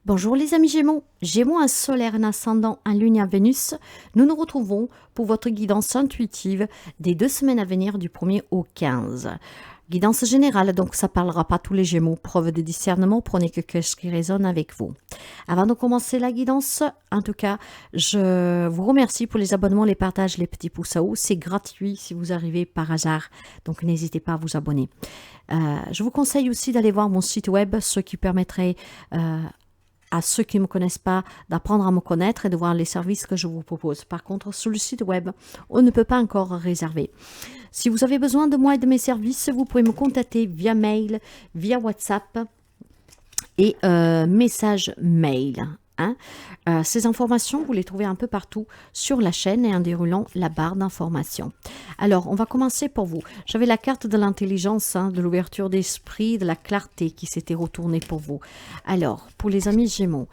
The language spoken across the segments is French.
Bonjour les amis Gémeaux, Gémeaux un solaire, un ascendant, un lune et un Vénus. Nous nous retrouvons pour votre guidance intuitive des 2 semaines à venir du 1er au 15. Guidance générale, donc ça parlera pas tous les Gémeaux. Preuve de discernement, prenez que ce qui résonne avec vous. Avant de commencer la guidance, en tout cas, je vous remercie pour les abonnements, les partages, les petits pouces à haut. C'est gratuit si vous arrivez par hasard, donc n'hésitez pas à vous abonner. Je vous conseille aussi d'aller voir mon site web, ce qui permettrait à ceux qui ne me connaissent pas d'apprendre à me connaître et de voir les services que je vous propose. Par contre, sur le site web, on ne peut pas encore réserver. Si vous avez besoin de moi et de mes services, vous pouvez me contacter via mail, via WhatsApp et message mail. Ces informations, vous les trouvez un peu partout sur la chaîne et en déroulant la barre d'informations. Alors, on va commencer pour vous. J'avais la carte de l'intelligence, de l'ouverture d'esprit, de la clarté qui s'était retournée pour vous. Alors, pour les amis Gémeaux,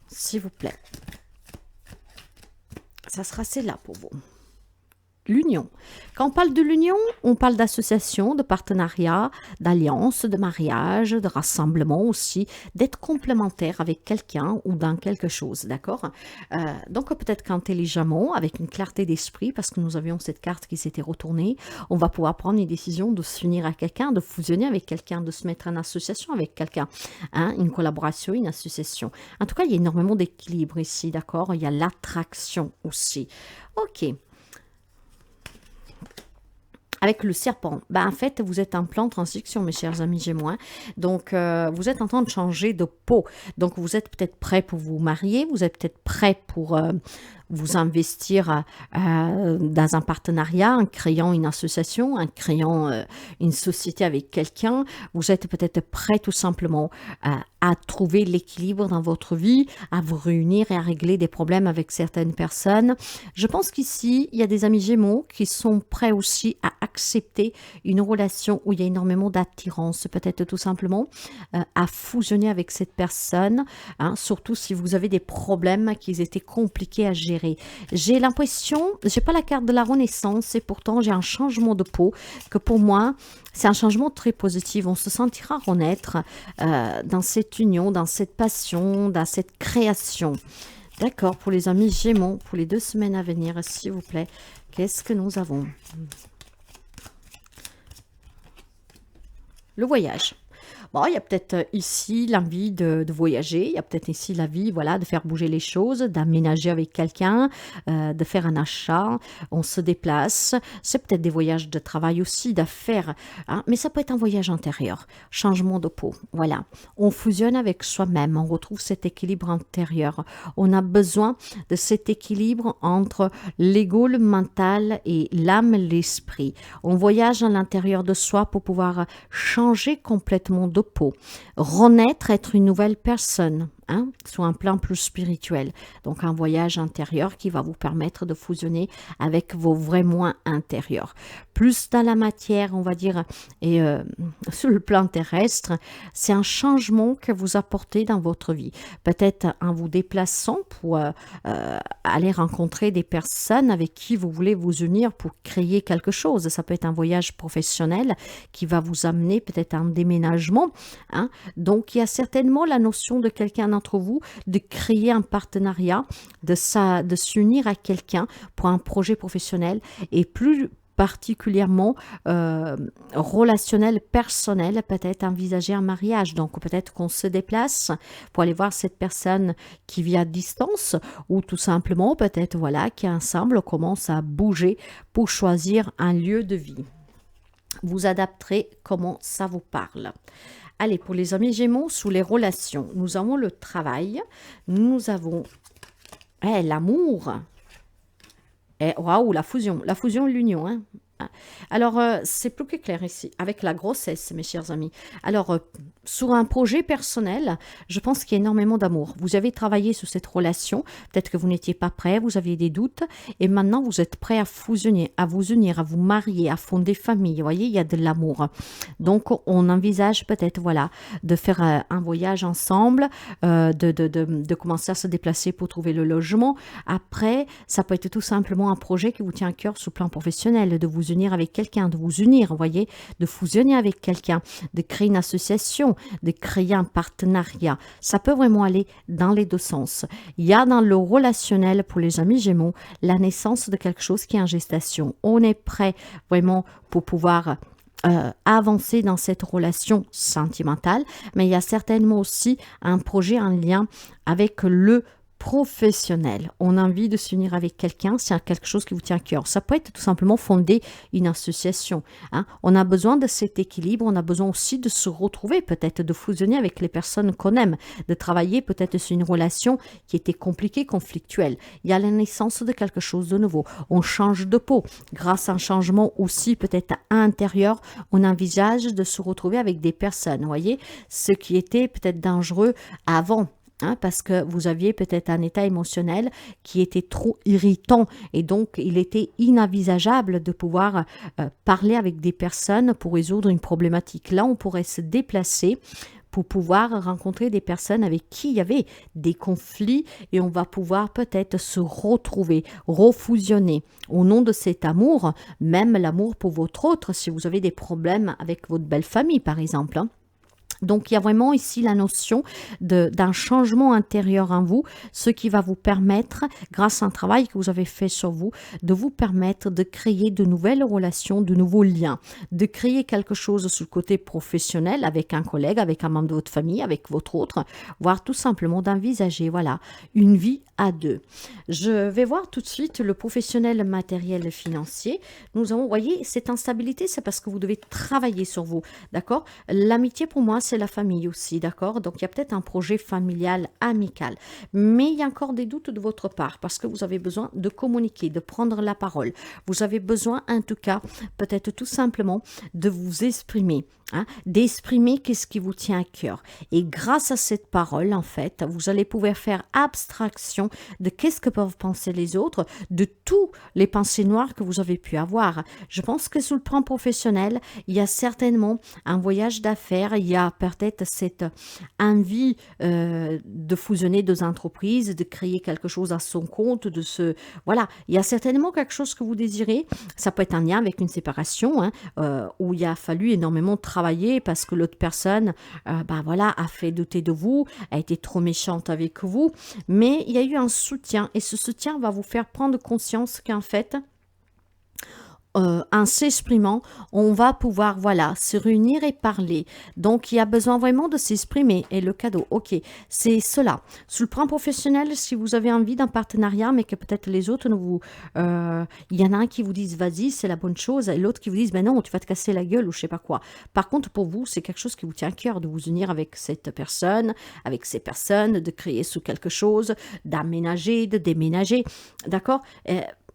s'il vous plaît, ça sera celle-là pour vous. L'union. Quand on parle de l'union, on parle d'association, de partenariat, d'alliance, de mariage, de rassemblement aussi, d'être complémentaire avec quelqu'un ou dans quelque chose, d'accord. Donc peut-être qu'intelligemment, avec une clarté d'esprit, parce que nous avions cette carte qui s'était retournée, on va pouvoir prendre une décision de s'unir à quelqu'un, de fusionner avec quelqu'un, de se mettre en association avec quelqu'un, une collaboration, une association. En tout cas, il y a énormément d'équilibre ici, d'accord. Il y a l'attraction aussi. Ok. Avec le serpent, en fait, vous êtes en plein transition, mes chers amis Gémeaux. Donc, vous êtes en train de changer de peau. Donc, vous êtes peut-être prêt pour vous marier, vous êtes peut-être prêt pour vous investir dans un partenariat, en créant une association, en créant une société avec quelqu'un. Vous êtes peut-être prêt tout simplement à trouver l'équilibre dans votre vie, à vous réunir et à régler des problèmes avec certaines personnes. Je pense qu'ici, il y a des amis Gémeaux qui sont prêts aussi à accepter une relation où il y a énormément d'attirance, peut-être tout simplement à fusionner avec cette personne, surtout si vous avez des problèmes qui étaient compliqués à gérer. J'ai l'impression, j'ai pas la carte de la renaissance et pourtant j'ai un changement de peau que pour moi, c'est un changement très positif. On se sentira renaître dans cette union, dans cette passion, dans cette création. D'accord, pour les amis Gémeaux, pour les 2 semaines à venir, s'il vous plaît, qu'est-ce que nous avons? Le voyage. Bon, il y a peut-être ici l'envie de voyager, il y a peut-être ici l'envie, voilà, de faire bouger les choses, d'aménager avec quelqu'un, de faire un achat, on se déplace. C'est peut-être des voyages de travail aussi, d'affaires, mais ça peut être un voyage intérieur, changement de peau, voilà. On fusionne avec soi-même, on retrouve cet équilibre intérieur. On a besoin de cet équilibre entre l'ego, le mental et l'âme, l'esprit. On voyage à l'intérieur de soi pour pouvoir changer complètement de peau, renaître, être une nouvelle personne, sur un plan plus spirituel. Donc un voyage intérieur qui va vous permettre de fusionner avec vos vrais moi intérieurs. Plus dans la matière, on va dire, et sur le plan terrestre, c'est un changement que vous apportez dans votre vie. Peut-être en vous déplaçant pour aller rencontrer des personnes avec qui vous voulez vous unir pour créer quelque chose. Ça peut être un voyage professionnel qui va vous amener peut-être un déménagement. Donc il y a certainement la notion de quelqu'un d'entre vous de créer un partenariat, de s'unir à quelqu'un pour un projet professionnel et plus particulièrement relationnel, personnel, peut-être envisager un mariage. Donc peut-être qu'on se déplace pour aller voir cette personne qui vit à distance ou tout simplement peut-être voilà qu'ensemble on commence à bouger pour choisir un lieu de vie. Vous adapterez comment ça vous parle. Allez, pour les amis Gémeaux, sous les relations, nous avons le travail, nous avons l'amour, waouh, la fusion et l'union. Alors, c'est plus que clair ici, avec la grossesse, mes chers amis. Alors, sur un projet personnel, je pense qu'il y a énormément d'amour. Vous avez travaillé sur cette relation, peut-être que vous n'étiez pas prêt, vous aviez des doutes, et maintenant vous êtes prêt à fusionner, à vous unir, à vous marier, à fonder famille. Vous voyez, il y a de l'amour. Donc, on envisage peut-être, voilà, de faire un voyage ensemble, de commencer à se déplacer pour trouver le logement. Après, ça peut être tout simplement un projet qui vous tient à cœur sur le plan professionnel, de vous vous unir avec quelqu'un, de vous unir, vous voyez, de fusionner avec quelqu'un, de créer une association, de créer un partenariat. Ça peut vraiment aller dans les deux sens. Il y a dans le relationnel pour les amis Gémeaux la naissance de quelque chose qui est en gestation. On est prêt vraiment pour pouvoir avancer dans cette relation sentimentale, mais il y a certainement aussi un projet en lien avec le professionnel. On a envie de s'unir avec quelqu'un, c'est quelque chose qui vous tient à cœur. Ça peut être tout simplement fonder une association. Hein. On a besoin de cet équilibre, on a besoin aussi de se retrouver, peut-être de fusionner avec les personnes qu'on aime, de travailler peut-être sur une relation qui était compliquée, conflictuelle. Il y a la naissance de quelque chose de nouveau. On change de peau. Grâce à un changement aussi peut-être intérieur, on envisage de se retrouver avec des personnes, vous voyez, ce qui était peut-être dangereux avant. Hein, parce que vous aviez peut-être un état émotionnel qui était trop irritant et donc il était inenvisageable de pouvoir parler avec des personnes pour résoudre une problématique. Là, on pourrait se déplacer pour pouvoir rencontrer des personnes avec qui il y avait des conflits et on va pouvoir peut-être se retrouver, refusionner au nom de cet amour, même l'amour pour votre autre, si vous avez des problèmes avec votre belle famille par exemple. Hein. Donc, il y a vraiment ici la notion d'un changement intérieur en vous, ce qui va vous permettre, grâce à un travail que vous avez fait sur vous, de vous permettre de créer de nouvelles relations, de nouveaux liens, de créer quelque chose sur le côté professionnel avec un collègue, avec un membre de votre famille, avec votre autre, voire tout simplement d'envisager, voilà, une vie à deux. Je vais voir tout de suite le professionnel matériel financier. Nous avons, vous voyez, cette instabilité, c'est parce que vous devez travailler sur vous, d'accord? L'amitié pour moi, c'est la famille aussi, d'accord? Donc, il y a peut-être un projet familial, amical. Mais il y a encore des doutes de votre part parce que vous avez besoin de communiquer, de prendre la parole. Vous avez besoin, en tout cas, peut-être tout simplement, de vous exprimer. Hein, d'exprimer qu'est-ce qui vous tient à cœur. Et grâce à cette parole, en fait, vous allez pouvoir faire abstraction de qu'est-ce que peuvent penser les autres, de tous les pensées noires que vous avez pu avoir. Je pense que sur le plan professionnel, il y a certainement un voyage d'affaires, il y a peut-être cette envie de fusionner deux entreprises, de créer quelque chose à son compte, de se... Voilà, il y a certainement quelque chose que vous désirez. Ça peut être un lien avec une séparation, hein, où il a fallu énormément travailler parce que l'autre personne voilà, a fait douter de vous, a été trop méchante avec vous, mais il y a eu un soutien et ce soutien va vous faire prendre conscience qu'en fait, en s'exprimant, on va pouvoir, voilà, se réunir et parler. Donc, il y a besoin vraiment de s'exprimer. Et le cadeau, ok, c'est cela. Sur le plan professionnel, si vous avez envie d'un partenariat, mais que peut-être les autres ne vous... il y en a un qui vous disent, vas-y, c'est la bonne chose, et l'autre qui vous disent, ben non, tu vas te casser la gueule ou je sais pas quoi. Par contre, pour vous, c'est quelque chose qui vous tient à cœur de vous unir avec cette personne, avec ces personnes, de créer sous quelque chose, d'aménager, de déménager. D'accord?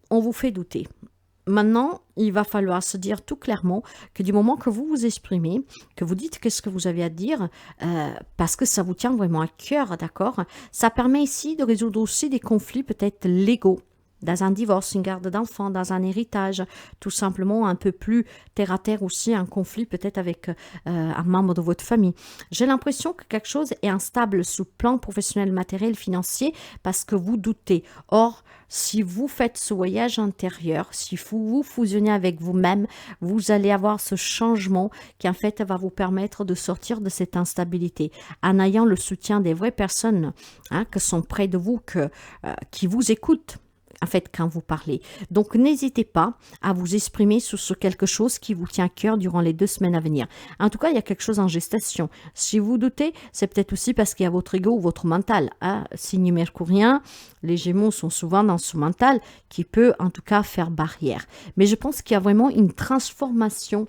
On vous fait douter. Maintenant, il va falloir se dire tout clairement que du moment que vous vous exprimez, que vous dites qu'est-ce que vous avez à dire, parce que ça vous tient vraiment à cœur, d'accord? Ça permet ici de résoudre aussi des conflits peut-être légaux. Dans un divorce, une garde d'enfants, dans un héritage, tout simplement un peu plus terre à terre aussi, un conflit peut-être avec un membre de votre famille. J'ai l'impression que quelque chose est instable sous le plan professionnel, matériel, financier, parce que vous doutez. Or, si vous faites ce voyage intérieur, si vous vous fusionnez avec vous-même, vous allez avoir ce changement qui en fait va vous permettre de sortir de cette instabilité en ayant le soutien des vraies personnes qui sont près de vous, qui vous écoutent. En fait, quand vous parlez. Donc, n'hésitez pas à vous exprimer sur quelque chose qui vous tient à cœur durant les 2 semaines à venir. En tout cas, il y a quelque chose en gestation. Si vous doutez, c'est peut-être aussi parce qu'il y a votre ego ou votre mental. Hein. Signe mercurien, les Gémeaux sont souvent dans ce mental qui peut en tout cas faire barrière. Mais je pense qu'il y a vraiment une transformation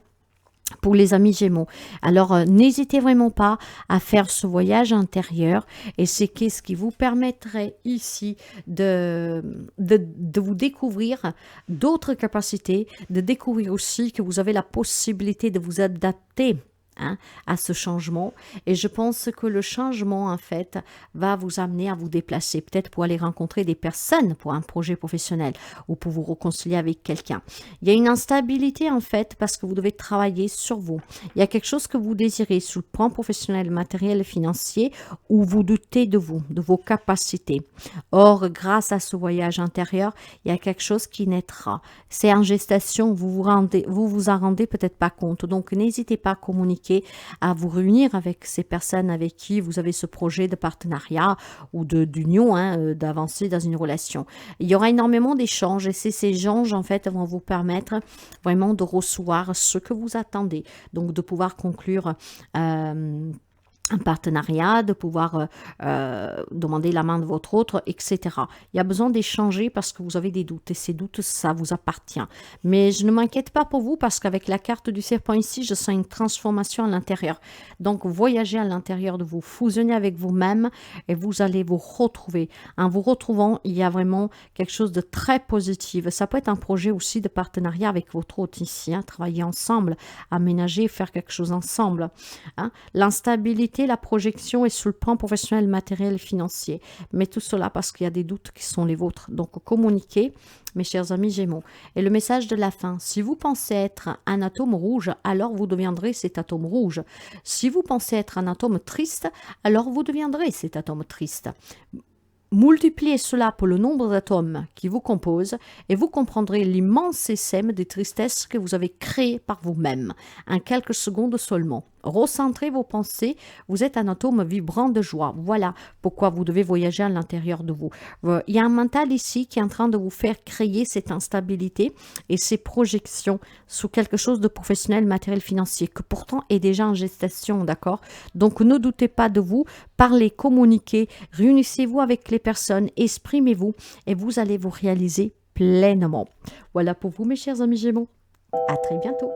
pour les amis Gémeaux. Alors, n'hésitez vraiment pas à faire ce voyage intérieur et c'est ce qui vous permettrait ici de vous découvrir d'autres capacités, de découvrir aussi que vous avez la possibilité de vous adapter hein, à ce changement. Et je pense que le changement, en fait, va vous amener à vous déplacer, peut-être pour aller rencontrer des personnes pour un projet professionnel ou pour vous réconcilier avec quelqu'un. Il y a une instabilité, en fait, parce que vous devez travailler sur vous. Il y a quelque chose que vous désirez sur le plan professionnel, matériel et financier, où vous doutez de vous, de vos capacités. Or, grâce à ce voyage intérieur, il y a quelque chose qui naîtra. C'est en gestation, vous en rendez peut-être pas compte. Donc, n'hésitez pas à communiquer, à vous réunir avec ces personnes avec qui vous avez ce projet de partenariat ou d'union, hein, d'avancer dans une relation. Il y aura énormément d'échanges et ces échanges, en fait, vont vous permettre vraiment de recevoir ce que vous attendez. Donc, de pouvoir conclure un partenariat, de pouvoir demander la main de votre autre, etc. Il y a besoin d'échanger parce que vous avez des doutes et ces doutes, ça vous appartient. Mais je ne m'inquiète pas pour vous parce qu'avec la carte du serpent ici, je sens une transformation à l'intérieur. Donc, voyagez à l'intérieur de vous, fusionnez avec vous-même et vous allez vous retrouver. En vous retrouvant, il y a vraiment quelque chose de très positif. Ça peut être un projet aussi de partenariat avec votre autre ici, hein, travailler ensemble, aménager, faire quelque chose ensemble. Hein. L'instabilité, la projection est sur le plan professionnel, matériel et financier. Mais tout cela parce qu'il y a des doutes qui sont les vôtres. Donc, communiquez, mes chers amis Gémeaux. Et le message de la fin, si vous pensez être un atome rouge, alors vous deviendrez cet atome rouge. Si vous pensez être un atome triste, alors vous deviendrez cet atome triste. Multipliez cela pour le nombre d'atomes qui vous composent et vous comprendrez l'immense essaim des tristesses que vous avez créées par vous-même en quelques secondes seulement. Recentrez vos pensées, vous êtes un atome vibrant de joie. Voilà pourquoi vous devez voyager à l'intérieur de vous. Il y a un mental ici qui est en train de vous faire créer cette instabilité et ces projections sous quelque chose de professionnel, matériel, financier, que pourtant est déjà en gestation, d'accord? Donc ne doutez pas de vous, parlez, communiquez, réunissez-vous avec les personnes, exprimez-vous et vous allez vous réaliser pleinement. Voilà pour vous mes chers amis Gémeaux. À très bientôt.